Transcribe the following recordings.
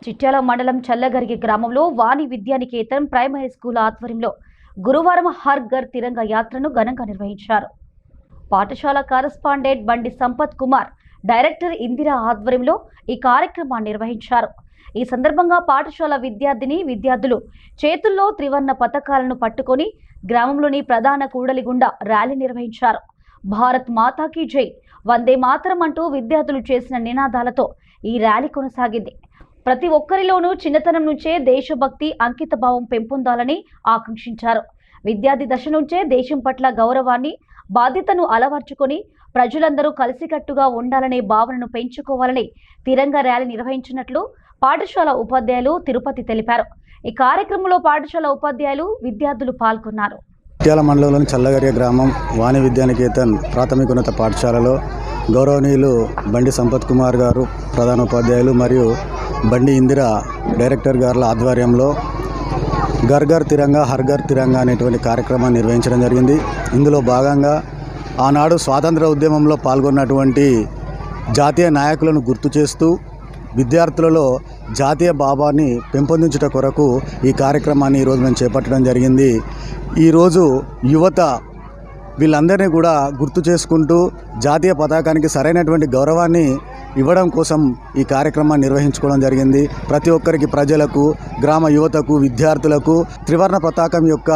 చిట్యాల మండలం చల్లగరిగి గ్రామంలో వాణి Vidyanikethan primary school ఆధ్వర్యంలో గురువారం హర్ ఘర్ తిరంగా యాత్రను ఘనంగా నిర్వహించారు. పాఠశాల కరెస్పాండెంట్ బండి సంపత్ కుమార్, డైరెక్టర్ ఇందిరా ఆధ్వర్యంలో ఈ కార్యక్రమాన్ని నిర్వహించారు. ఈ సందర్భంగా పాఠశాల విద్యార్థులు చేతుల్లో త్రివర్ణ పతాకాలను పట్టుకొని గ్రామంలోని ప్రధాన కూడలి గుండా ర్యాలీ నిర్వహించారు. భారత్ మాతాకి జై, వందే మాతరం అంటూ విద్యార్థులు చేసిన నినాదాలతో ఈ ర్యాలీ కొనసాగింది. ప్రతి ఒక్కరిలోనూ చిన్నతనం నుంచే దేశభక్తి, అంకిత భావం పెంపొందాలని ఆకాంక్షించారు. విద్యార్థి దశ నుంచే దేశం పట్ల గౌరవాన్ని, బాధ్యతను అలవర్చుకొని ప్రజలందరూ కలిసికట్టుగా ఉండాలనే భావనను పెంచుకోవాలని తిరంగా ర్యాలీ నిర్వహించినట్లు పాఠశాల ఉపాధ్యాయులు తిరుపతి తెలిపారు. ఈ కార్యక్రమంలో పాఠశాల ఉపాధ్యాయులు, విద్యార్థులు పాల్గొన్నారు. చిట్యాల మండలంలోని చల్లగరియ గ్రామం వాణి విద్యానికేతన్ ప్రాథమికోన్నత పాఠశాలలో గౌరవనీయులు బండి సంపత్ కుమార్ గారు ప్రధాన ఉపాధ్యాయులు మరియు బండి ఇందిరా డైరెక్టర్ గారుల ఆధ్వర్యంలో ఘర్ ఘర్ తిరంగా హర్ ఘర్ తిరంగా అనేటువంటి కార్యక్రమాన్ని నిర్వహించడం జరిగింది. ఇందులో భాగంగా ఆనాడు స్వాతంత్ర ఉద్యమంలో పాల్గొన్నటువంటి జాతీయ నాయకులను గుర్తు చేస్తూ విద్యార్థులలో జాతీయ భావాన్ని పెంపొందించుట కొరకు ఈ కార్యక్రమాన్ని ఈరోజు మేము చేపట్టడం జరిగింది. ఈరోజు యువత వీళ్ళందరినీ కూడా గుర్తు చేసుకుంటూ జాతీయ పతాకానికి సరైనటువంటి గౌరవాన్ని ఇవ్వడం కోసం ఈ కార్యక్రమాన్ని నిర్వహించుకోవడం జరిగింది. ప్రతి ఒక్కరికి, ప్రజలకు, గ్రామ యువతకు, విద్యార్థులకు త్రివర్ణ పతాకం యొక్క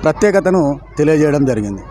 ప్రత్యేకతను తెలియజేయడం జరిగింది.